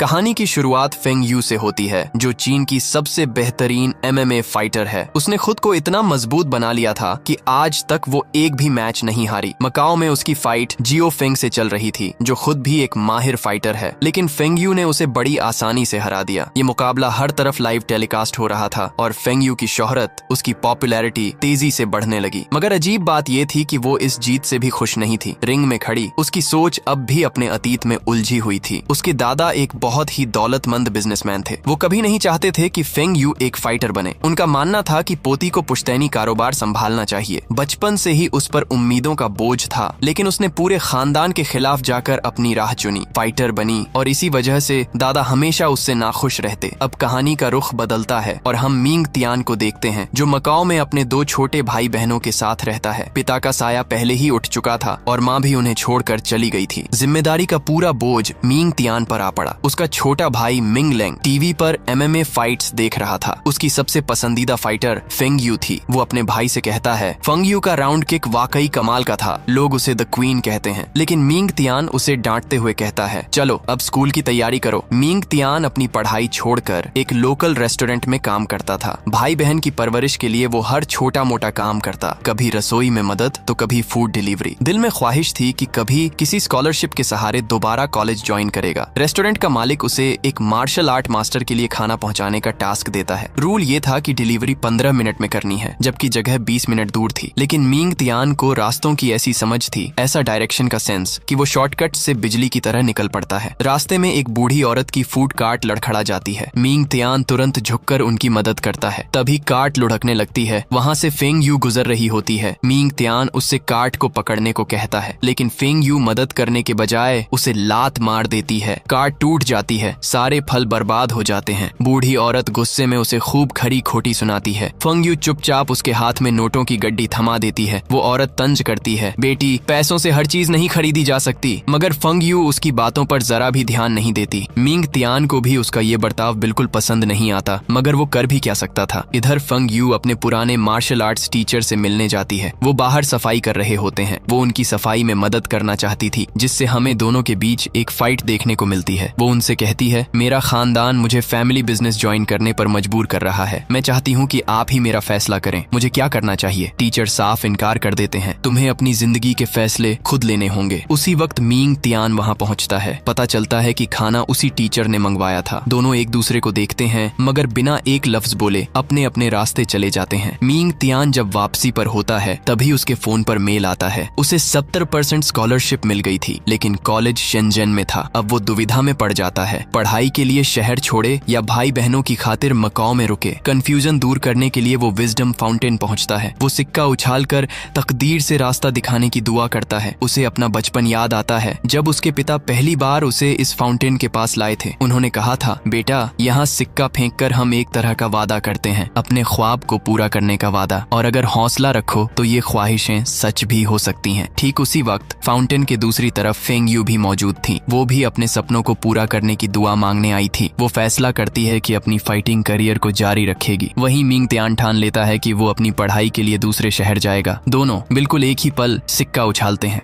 कहानी की शुरुआत फेंग यू से होती है, जो चीन की सबसे बेहतरीन MMA फाइटर है। उसने खुद को इतना मजबूत बना लिया था कि आज तक वो एक भी मैच नहीं हारी। मकाओ में उसकी फाइट जियो फेंग से चल रही थी, जो खुद भी एक माहिर फाइटर है, लेकिन फेंग यू ने उसे बड़ी आसानी से हरा दिया। ये मुकाबला हर तरफ लाइव टेलीकास्ट हो रहा था और फेंग यू की शोहरत, उसकी पॉपुलैरिटी तेजी से बढ़ने लगी। मगर अजीब बात ये थी कि वो इस जीत से भी खुश नहीं थी। रिंग में खड़ी उसकी सोच अब भी अपने अतीत में उलझी हुई थी। उसके दादा एक बहुत ही दौलतमंद बिजनेसमैन थे। वो कभी नहीं चाहते थे कि फेंग यू एक फाइटर बने। उनका मानना था कि पोती को पुश्तैनी कारोबार संभालना चाहिए। बचपन से ही उस पर उम्मीदों का बोझ था, लेकिन उसने पूरे खानदान के खिलाफ जाकर अपनी राह चुनी, फाइटर बनी और इसी वजह से दादा हमेशा उससे नाखुश रहते। अब कहानी का रुख बदलता है और हम मिंग तियान को देखते हैं, जो मकाओ में अपने 2 छोटे भाई बहनों के साथ रहता है। पिता का साया पहले ही उठ चुका था और माँ भी उन्हें छोड़कर चली गई थी। जिम्मेदारी का पूरा बोझ मिंग तियान पर आ पड़ा। उसका छोटा भाई मिंग लेंग टीवी पर MMA फाइट्स देख रहा था। उसकी सबसे पसंदीदा फाइटर फेंग यू थी। वो अपने भाई से कहता है, फेंग यू का राउंड किक वाकई कमाल का था, लोग उसे द क्वीन कहते हैं। लेकिन मिंग तियान उसे डांटते हुए कहता है, चलो अब स्कूल की तैयारी करो। मिंग तियान अपनी पढ़ाई छोड़कर एक लोकल रेस्टोरेंट में काम करता था। भाई बहन की परवरिश के लिए वो हर छोटा मोटा काम करता, कभी रसोई में मदद तो कभी फूड डिलीवरी। दिल में ख्वाहिश थी कि कभी किसी स्कॉलरशिप के सहारे दोबारा कॉलेज ज्वाइन करेगा। रेस्टोरेंट का मालिक उसे एक मार्शल आर्ट मास्टर के लिए खाना पहुंचाने का टास्क देता है। रूल ये था कि डिलीवरी 15 मिनट में करनी है, जबकि जगह 20 मिनट दूर थी। लेकिन मिंग तियान को रास्तों की ऐसी समझ थी, ऐसा डायरेक्शन का सेंस, कि वो शॉर्टकट से बिजली की तरह निकल पड़ता है। रास्ते में एक बूढ़ी औरत की फूड कार्ट लड़खड़ा जाती है। मिंग तियान तुरंत झुककर उनकी मदद करता है। तभी कार्ट लुढ़कने लगती है। वहाँ से फेंग यू गुजर रही होती है। मिंग तियान उससे कार्ट को पकड़ने को कहता है, लेकिन फेंग यू मदद करने के बजाय उसे लात मार देती है। कार्ट टूट जाती है, सारे फल बर्बाद हो जाते हैं। बूढ़ी औरत गुस्से में उसे खूब खरी खोटी सुनाती है। फेंग यू चुपचाप उसके हाथ में नोटों की गड्डी थमा देती है। वो औरत तंज करती है, बेटी, पैसों से हर चीज नहीं खरीदी जा सकती। मगर फेंग यू उसकी बातों पर जरा भी ध्यान नहीं देती। मिंग तियान को भी उसका ये बर्ताव बिल्कुल पसंद नहीं आता, मगर वो कर भी क्या सकता था। इधर फेंग यू अपने पुराने मार्शल आर्ट्स टीचर से मिलने जाती है। वो बाहर सफाई कर रहे होते हैं। वो उनकी सफाई में मदद करना चाहती थी, जिससे हमें दोनों के बीच एक फाइट देखने को मिलती है। वो उनसे कहती है, मेरा खानदान मुझे फैमिली बिजनेस ज्वाइन करने पर मजबूर कर रहा है। मैं चाहती हूँ कि आप ही मेरा फैसला करें, मुझे क्या करना चाहिए। टीचर साफ इनकार कर देते हैं, तुम्हें अपनी जिंदगी के फैसले खुद लेने होंगे। उसी वक्त मिंग तियान वहाँ पहुँचता है। पता चलता है कि खाना उसी टीचर ने मंगवाया था। दोनों एक दूसरे को देखते हैं, मगर बिना एक लफ्ज बोले अपने अपने रास्ते चले जाते हैं। मिंग तियान जब वापसी पर होता है, तभी उसके फोन पर मेल आता है। उसे 70% स्कॉलरशिप मिल गई थी, लेकिन कॉलेज शेंजन में था। अब वो दुविधा में पड़ जाता है, पढ़ाई के लिए शहर छोड़े या भाई बहनों की खातिर मकाओ में रुके। कंफ्यूजन दूर करने के लिए वो विजडम फाउंटेन पहुंचता है। वो सिक्का उछालकर तकदीर से रास्ता दिखाने की दुआ करता है। उसे अपना बचपन याद आता है, जब उसके पिता पहली बार उसे इस फाउंटेन के पास लाए थे। उन्होंने कहा था, बेटा, यहाँ सिक्का फेंककर हम एक तरह का वादा करते हैं, अपने ख्वाब को पूरा करने का वादा, और अगर हौसला रखो तो ये ख्वाहिशें सच भी हो सकती हैं। ठीक उसी वक्त फाउंटेन के दूसरी तरफ फेंग यू भी मौजूद थी। वो भी अपने सपनों को पूरा करने की दुआ मांगने आई थी। वो फैसला करती है कि अपनी फाइटिंग करियर को जारी रखेगी। वहीं मिंग तियान ठान लेता है कि वो अपनी पढ़ाई के लिए दूसरे शहर जाएगा। दोनों बिल्कुल एक ही पल सिक्का उछालते हैं।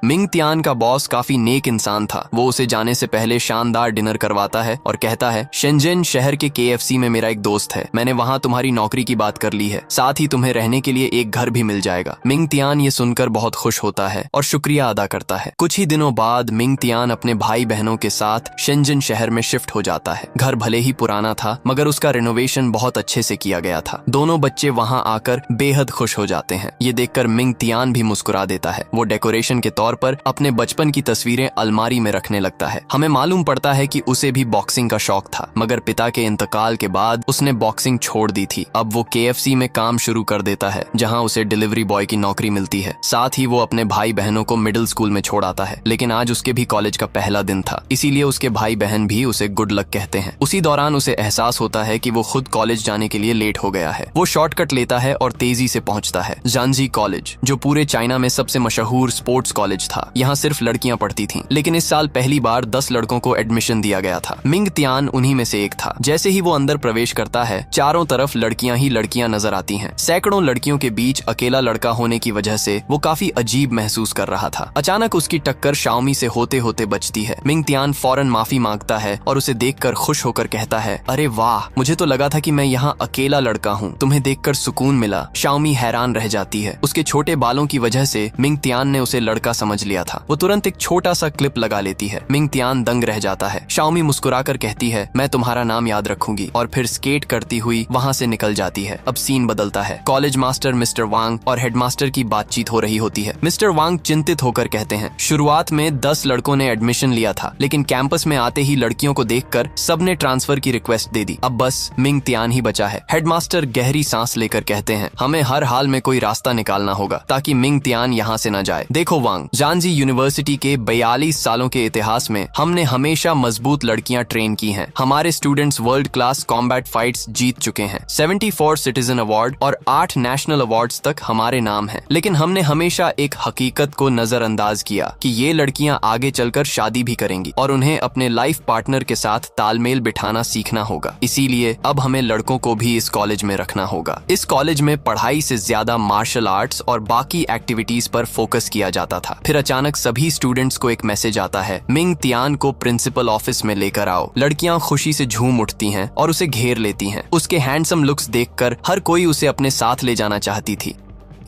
मिंग तियान का बॉस काफी नेक इंसान था। वो उसे जाने से पहले शानदार डिनर करवाता है और कहता है, शेंजन शहर के KFC में मेरा एक दोस्त है, मैंने वहाँ तुम्हारी नौकरी की बात कर ली है, साथ ही तुम्हें रहने के लिए एक घर भी मिल जाएगा। मिंग तियान ये सुनकर बहुत खुश होता है और शुक्रिया अदा करता है। कुछ ही दिनों बाद मिंग तियान अपने भाई बहनों के साथ शेंजन शहर में शिफ्ट हो जाता है। घर भले ही पुराना था, मगर उसका रिनोवेशन बहुत अच्छे से किया गया था। दोनों बच्चे वहाँ आकर बेहद खुश हो जाते हैं। ये देखकर मिंग तियान भी मुस्कुरा देता है। वो डेकोरेशन के तौर पर अपने बचपन की तस्वीरें अलमारी में रखने लगता है। हमें मालूम पड़ता है कि उसे भी बॉक्सिंग का शौक था, मगर पिता के इंतकाल के बाद उसने बॉक्सिंग छोड़ दी थी। अब वो KFC में काम शुरू कर देता है, जहां उसे डिलीवरी बॉय की नौकरी मिलती है। साथ ही वो अपने भाई बहनों को मिडिल स्कूल में छोड़ आता है। लेकिन आज उसके भी कॉलेज का पहला दिन था, इसीलिए उसके भाई बहन भी उसे गुड लक कहते हैं। उसी दौरान उसे एहसास होता है कि वो खुद कॉलेज जाने के लिए लेट हो गया है। वो शॉर्टकट लेता है और तेजी से पहुंचता है जांजी कॉलेज, जो पूरे चाइना में सबसे मशहूर स्पोर्ट्स कॉलेज कॉलेज था, यहाँ सिर्फ लड़कियां पढ़ती थीं। लेकिन इस साल पहली बार 10 लड़कों को एडमिशन दिया गया था। मिंग तियान उन्हीं में से एक था। जैसे ही वो अंदर प्रवेश करता है, चारों तरफ लड़कियां ही लड़कियां नजर आती हैं। सैकड़ों लड़कियों के बीच अकेला लड़का होने की वजह से वो काफी अजीब महसूस कर रहा था। अचानक उसकी टक्कर शाओमी से होते होते बचती है। मिंग तियान फौरन माफी मांगता है और उसे देखकर खुश होकर कहता है, अरे वाह, मुझे तो लगा था कि मैं यहाँ अकेला लड़का हूँ, तुम्हें देखकर सुकून मिला। शाओमी हैरान रह जाती है। उसके छोटे बालों की वजह से मिंग तियान ने उसे लड़का समझ लिया था। वो तुरंत एक छोटा सा क्लिप लगा लेती है। मिंग तियान दंग रह जाता है। शाओमी मुस्कुराकर कहती है, मैं तुम्हारा नाम याद रखूंगी, और फिर स्केट करती हुई वहाँ से निकल जाती है। अब सीन बदलता है। कॉलेज मास्टर मिस्टर वांग और हेडमास्टर की बातचीत हो रही होती है। मिस्टर वांग चिंतित होकर कहते हैं, शुरुआत में 10 लड़कों ने एडमिशन लिया था, लेकिन कैंपस में आते ही लड़कियों को देखकर सबने ट्रांसफर की रिक्वेस्ट दे दी। अब बस मिंग तियान ही बचा है। हेडमास्टर गहरी सांस लेकर कहते हैं, हमें हर हाल में कोई रास्ता निकालना होगा ताकि मिंग तियान यहाँ से न जाए। देखो वांग, जानजी यूनिवर्सिटी के 42 सालों के इतिहास में हमने हमेशा मजबूत लड़कियां ट्रेन की हैं। हमारे students world class combat fights जीत चुके हैं। 74 सिटीजन अवार्ड और 8 नेशनल अवार्ड्स तक हमारे नाम हैं। लेकिन हमने हमेशा एक हकीकत को नजरअंदाज किया कि ये लड़कियां आगे चलकर शादी भी करेंगी और उन्हें अपने लाइफ पार्टनर के साथ तालमेल बिठाना सीखना होगा। इसीलिए अब हमें लड़कों को भी इस कॉलेज में रखना होगा। इस कॉलेज में पढ़ाई से ज्यादा मार्शल आर्ट्स और बाकी एक्टिविटीज पर फोकस किया जाता था। फिर अचानक सभी स्टूडेंट्स को एक मैसेज आता है, मिंग तियान को प्रिंसिपल ऑफिस में लेकर आओ। लड़कियां खुशी से झूम उठती हैं और उसे घेर लेती हैं। उसके हैंडसम लुक्स देखकर हर कोई उसे अपने साथ ले जाना चाहती थी।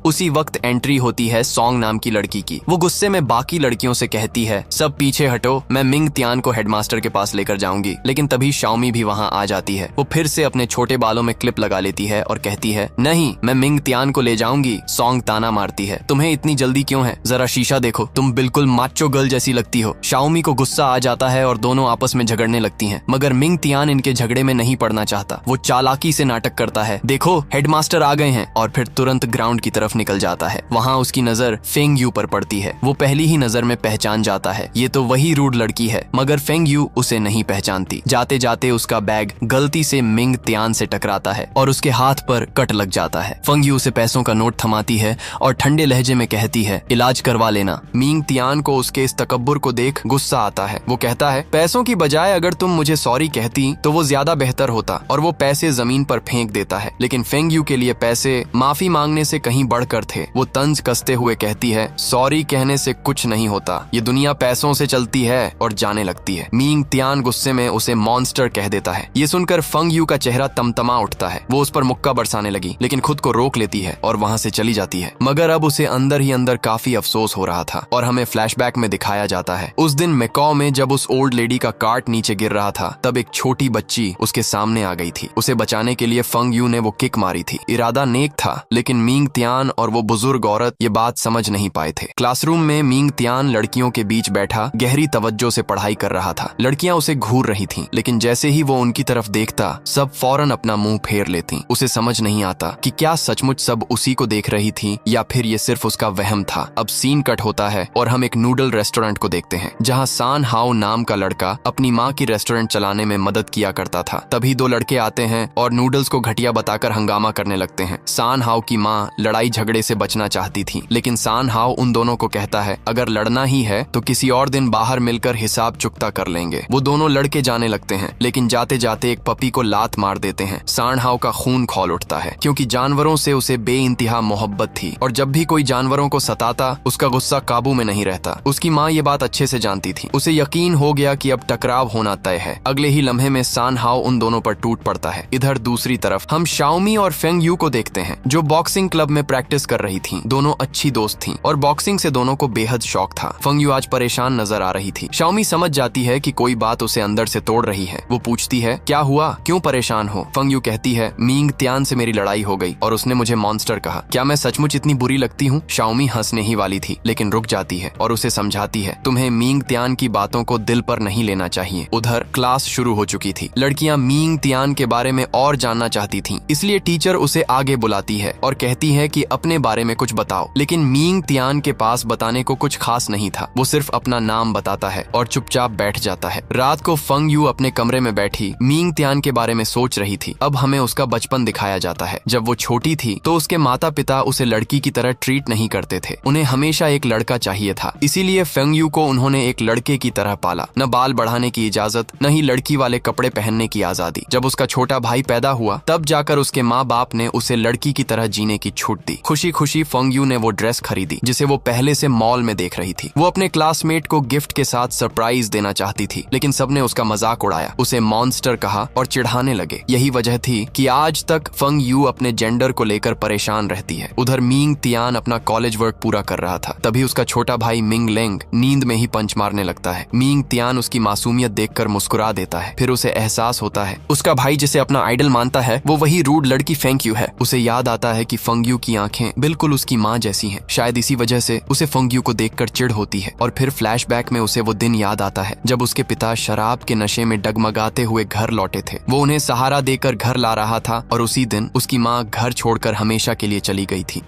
उसी वक्त एंट्री होती है सॉन्ग नाम की लड़की की। वो गुस्से में बाकी लड़कियों से कहती है, सब पीछे हटो, मैं मिंग तियान को हेडमास्टर के पास लेकर जाऊंगी। लेकिन तभी शाओमी भी वहां आ जाती है। वो फिर से अपने छोटे बालों में क्लिप लगा लेती है और कहती है, नहीं, मैं मिंग तियान को ले जाऊंगी। सॉन्ग ताना मारती है, तुम्हें इतनी जल्दी क्यों है? जरा शीशा देखो, तुम बिल्कुल माचो गर्ल जैसी लगती हो। शाओमी को गुस्सा आ जाता है और दोनों आपस में झगड़ने लगती हैं। मगर मिंग तियान इनके झगड़े में नहीं पड़ना चाहता। वो चालाकी से नाटक करता है, देखो हेडमास्टर आ गए हैं, और फिर तुरंत ग्राउंड की तरफ निकल जाता है। वहाँ उसकी नजर फेंग यू पर पड़ती है। वो पहली ही नजर में पहचान जाता है, ये तो वही रूड लड़की है। मगर फेंग यू उसे नहीं पहचानती। जाते जाते उसका बैग गलती से मिंग तियान से टकराता है और उसके हाथ पर कट लग जाता है। फेंग यू उसे पैसों का नोट थमाती है और ठंडे लहजे में कहती है, इलाज करवा लेना। मिंग तियान को उसके इस तकब्बुर को देख गुस्सा आता है। वो कहता है, पैसों की बजाय अगर तुम मुझे सॉरी कहती तो वो ज्यादा बेहतर होता, और वो पैसे जमीन पर फेंक देता है। लेकिन फेंग यू के लिए पैसे माफी मांगने से कहीं बढ़कर थे। वो तंज कसते हुए कहती है, सॉरी कहने से कुछ नहीं होता, ये दुनिया पैसों से चलती है, और जाने लगती है। मिंग तियान गुस्से में उसे मॉन्स्टर कह देता है। ये सुनकर फेंग यू का चेहरा तमतमा उठता है। वो उस पर मुक्का बरसाने लगी, लेकिन खुद को रोक लेती है और वहाँ से चली जाती है। मगर अब उसे अंदर ही अंदर काफी अफसोस हो रहा था, और हमें फ्लैशबैक में दिखाया जाता है, उस दिन मैकाओ में जब उस ओल्ड लेडी का कार्ट नीचे गिर रहा था, तब एक छोटी बच्ची उसके सामने आ गई थी। उसे बचाने के लिए फेंग यू ने वो किक मारी थी। इरादा नेक था, लेकिन मिंग तियान और वो बुजुर्ग औरत ये बात समझ नहीं पाए थे। क्लासरूम में मिंग तियान लड़कियों के बीच बैठा गहरी तवज्जो से पढ़ाई कर रहा था। लड़कियां उसे घूर रही थीं, लेकिन जैसे ही वो उनकी तरफ देखता, सब फौरन अपना मुंह फेर लेती। उसे समझ नहीं आता कि क्या सचमुच सब उसी को देख रही थी या फिर ये सिर्फ उसका वहम था। अब सीन कट होता है और हम एक नूडल रेस्टोरेंट को देखते हैं, जहाँ सान हाओ नाम का लड़का अपनी माँ की रेस्टोरेंट चलाने में मदद किया करता था। तभी 2 लड़के आते हैं और नूडल्स को घटिया बताकर हंगामा करने लगते हैं। सान हाओ की माँ लड़ाई झगड़े से बचना चाहती थी, लेकिन सान हाओ उन दोनों को कहता है, अगर लड़ना ही है तो किसी और दिन बाहर मिलकर हिसाब चुकता कर लेंगे। वो दोनों लड़के जाने लगते हैं, लेकिन जाते जाते एक पपी को लात मार देते हैं। सान हाओ का खून खौल उठता है, क्योंकि जानवरों से उसे बेइंतहा मोहब्बत थी, और जब भी कोई जानवरों को सताता उसका गुस्सा काबू में नहीं रहता। उसकी माँ ये बात अच्छे से जानती थी। उसे यकीन हो गया कि अब टकराव होना तय है। अगले ही लम्हे में सान हाओ उन दोनों पर टूट पड़ता है। इधर दूसरी तरफ हम शाओमी और फेंग यू को देखते हैं, जो बॉक्सिंग क्लब में प्रैक्टिस कर रही थी। दोनों अच्छी दोस्त थी और बॉक्सिंग से दोनों को बेहद शौक था। फेंग यू आज परेशान नजर आ रही थी। शाओमी समझ जाती है कि कोई बात उसे अंदर से तोड़ रही है। वो पूछती है, क्या हुआ, क्यों परेशान हो? फेंग यू कहती है, मिंग तियान से मेरी लड़ाई हो गई और उसने मुझे मॉन्स्टर कहा। क्या मैं सचमुच इतनी बुरी लगती हूँ? शाओमी हंसने ही वाली थी, लेकिन रुक जाती है और उसे समझाती है, तुम्हें मिंग तियान की बातों को दिल पर नहीं लेना चाहिए। उधर क्लास शुरू हो चुकी थी। लड़कियां मिंग तियान के बारे में और जानना चाहती थीं, इसलिए टीचर उसे आगे बुलाती है और कहती है कि अपने बारे में कुछ बताओ। लेकिन मिंग तियान के पास बताने को कुछ खास नहीं था। वो सिर्फ अपना नाम बताता है और चुपचाप बैठ जाता है। रात को फेंग यू अपने कमरे में बैठी मिंग तियान के बारे में सोच रही थी। अब हमें उसका बचपन दिखाया जाता है। जब वो छोटी थी तो उसके माता पिता उसे लड़की की तरह ट्रीट नहीं करते थे। उन्हें हमेशा एक लड़का चाहिए था, इसीलिए फेंग यू को उन्होंने एक लड़के की तरह पाला। न बाल बढ़ाने की इजाजत, न ही लड़की वाले कपड़े पहनने की आजादी। जब उसका छोटा भाई पैदा हुआ तब जाकर उसके माँ बाप ने उसे लड़की की तरह जीने की छूट दी। खुशी खुशी फेंग यू ने वो ड्रेस खरीदी जिसे वो पहले से मॉल में देख रही थी। वो अपने क्लासमेट को गिफ्ट के साथ सरप्राइज देना चाहती थी, लेकिन सबने उसका मजाक उड़ाया, उसे मॉन्स्टर कहा और चिढ़ाने लगे। यही वजह थी कि आज तक फेंग यू अपने जेंडर को लेकर परेशान रहती है। उधर मिंग तियान अपना कॉलेज वर्क पूरा कर रहा था। तभी उसका छोटा भाई मिंग लेंग नींद में ही पंच मारने लगता है। मिंग तियान उसकी मासूमियत देखकर मुस्कुरा देता है। फिर उसे एहसास होता है उसका भाई जिसे अपना आइडल मानता है वो वही रूड लड़की फेंग यू है। उसे याद आता है कि फेंग यू की आंखें बिल्कुल उसकी माँ जैसी हैं। शायद इसी वजह से उसे फेंग यू को देखकर चिढ़ होती है। और फिर फ्लैशबैक में उसे वो दिन याद आता है जब उसके पिता शराब के नशे में डगमगाते हुए घर लौटे थे। वो उन्हें सहारा देकर घर ला रहा था और उसी दिन उसकी माँ घर छोड़कर हमेशा के लिए चली गई थी।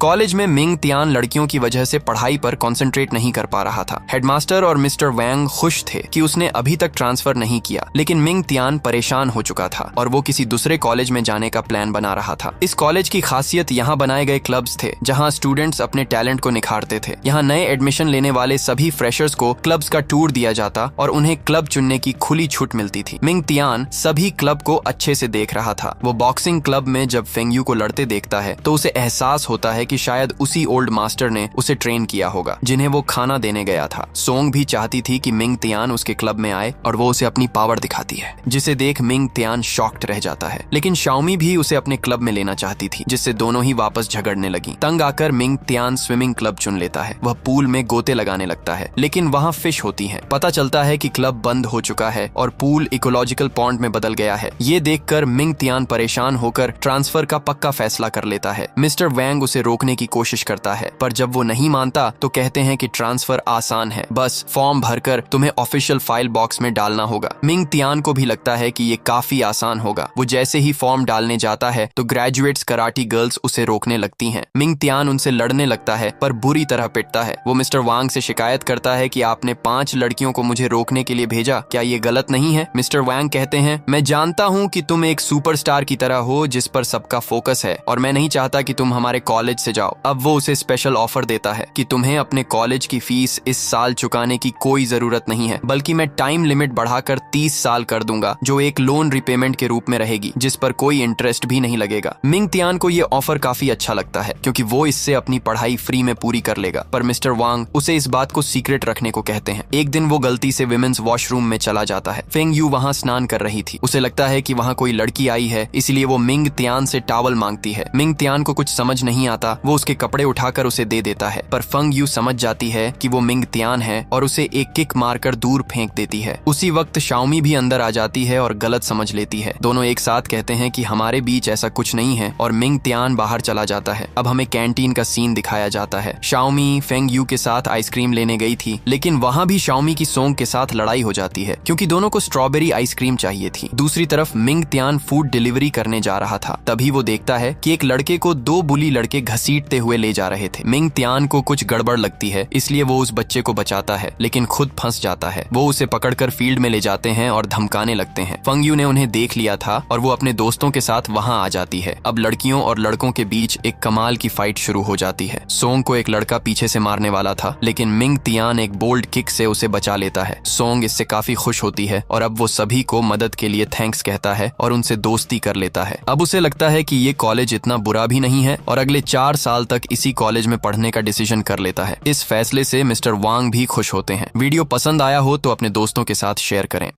कॉलेज में मिंग तियान लड़कियों की वजह से पढ़ाई पर कंसंट्रेट नहीं कर पा रहा था। हेडमास्टर और मिस्टर वैंग खुश थे कि उसने अभी तक ट्रांसफर नहीं किया, लेकिन मिंग तियान परेशान हो चुका था और वो किसी दूसरे कॉलेज में जाने का प्लान बना रहा था। इस कॉलेज की खासियत यहाँ बनाए गए क्लब्स थे जहाँ स्टूडेंट्स अपने टैलेंट को निखारते थे। यहाँ नए एडमिशन लेने वाले सभी फ्रेशर्स को क्लब्स का टूर दिया जाता और उन्हें क्लब चुनने की खुली छूट मिलती थी। मिंग तियान सभी क्लब को अच्छे से देख रहा था। वो बॉक्सिंग क्लब में जब फेंग यू को लड़ते देखता है तो उसे एहसास होता है कि शायद उसी ओल्ड मास्टर ने उसे ट्रेन किया होगा जिन्हें वो खाना देने गया था। सोंग भी चाहती थी कि मिंग तियान उसके क्लब में आए और वो उसे अपनी पावर दिखाती है, जिसे देख मिंग तियान शॉक्ड रह जाता है। लेकिन शाओमी भी उसे अपने क्लब में लेना चाहती थी, जिससे दोनों ही वापस झगड़ने लगी। तंग आकर मिंग तियान स्विमिंग क्लब चुन लेता है। वह पूल में गोते लगाने लगता है, लेकिन वहाँ फिश होती हैं। पता चलता है कि क्लब बंद हो चुका है और पूल इकोलॉजिकल पॉन्ड में बदल गया है। ये देखकर मिंग तियान परेशान होकर ट्रांसफर का पक्का फैसला कर लेता है। मिस्टर वैंग उसे रोकने की कोशिश करता है, पर जब वो नहीं मानता तो कहते हैं कि ट्रांसफर आसान है, बस फॉर्म भरकर तुम्हें ऑफिशियल फाइल बॉक्स में डालना होगा। मिंग तियान को भी लगता है कि ये काफी आसान होगा। वो जैसे ही फॉर्म डालने जाता है तो ग्रेजुएट्स कराटी गर्ल्स उसे रोकने लगती हैं। मिंग तियान उनसे लड़ने लगता है पर बुरी तरह पिटता है। वो मिस्टर वांग से शिकायत करता है कि आपने 5 लड़कियों को मुझे रोकने के लिए भेजा, क्या ये गलत नहीं है? मिस्टर वांग कहते हैं, मैं जानता हूँ कि तुम एक सुपरस्टार की तरह हो जिस पर सबका फोकस है और मैं नहीं चाहता कि तुम हमारे कॉलेज से जाओ। अब वो उसे स्पेशल ऑफर देता है कि तुम्हें अपने कॉलेज की फीस इस साल चुकाने की कोई जरूरत नहीं है, बल्कि मैं टाइम लिमिट बढ़ाकर 30 साल कर दूंगा, जो एक लोन रिपेमेंट के रूप में रहेगी जिस पर कोई इंटरेस्ट भी नहीं लगेगा। मिंग तियान को ये ऑफर काफी अच्छा लगता है क्योंकि वो इससे अपनी पढ़ाई फ्री में पूरी कर लेगा, पर मिस्टर वांग उसे इस बात को सीक्रेट रखने को कहते हैं। एक दिन वो गलती से विमेंस वॉशरूम में चला जाता है। फेंग यू वहाँ स्नान कर रही थी। उसे लगता है कि वहाँ कोई लड़की आई है, इसलिए वो मिंग तियान से टॉवल मांगती है। मिंग तियान को कुछ समझ नहीं आता। वो उसके कपड़े उठाकर उसे दे देता है, पर फेंग यू समझ जाती है कि वो मिंग तियान है और उसे एक किक मारकर दूर फेंक देती है। उसी वक्त शाओमी भी अंदर आ जाती है और गलत समझ लेती है। दोनों एक साथ कहते हैं कि हमारे बीच ऐसा कुछ नहीं है और मिंग तियान बाहर चला जाता है। अब हमें कैंटीन का सीन दिखाया जाता है। शाओमी फेंग यू के साथ आइसक्रीम लेने गई थी, लेकिन वहाँ भी शाओमी की सोंग के साथ लड़ाई हो जाती है क्योंकि दोनों को स्ट्रॉबेरी आइसक्रीम चाहिए थी। दूसरी तरफ मिंग तियान फूड डिलीवरी करने जा रहा था। तभी वो देखता है कि एक लड़के को 2 बुली लड़के घसीटते हुए ले जा रहे थे। मिंग तियान को कुछ गड़बड़ लगती है, इसलिए वो उस बच्चे को बचाता है, लेकिन खुद फंस जाता है। वो उसे पकड़कर फील्ड में ले जाते हैं और धमकाने लगते हैं। फेंग यू ने उन्हें देख लिया था और वो अपने दोस्तों के साथ वहाँ आ जाती है। अब लड़कियों और लड़कों के बीच एक कमाल की फाइट शुरू हो जाती है। सोंग को एक लड़का पीछे से मारने वाला था, लेकिन मिंग तियान एक बोल्ड किक से उसे बचा लेता है। सोंग इससे काफी खुश होती है और अब वो सभी को मदद के लिए थैंक्स कहता है और उनसे दोस्ती कर लेता है। अब उसे लगता है कि ये कॉलेज इतना बुरा भी नहीं है और अगले 4 साल तक इसी कॉलेज में पढ़ने का डिसीजन कर लेता है। इस फैसले से मिस्टर वांग भी खुश होते हैं। वीडियो पसंद आया हो तो अपने दोस्तों के साथ शेयर करें।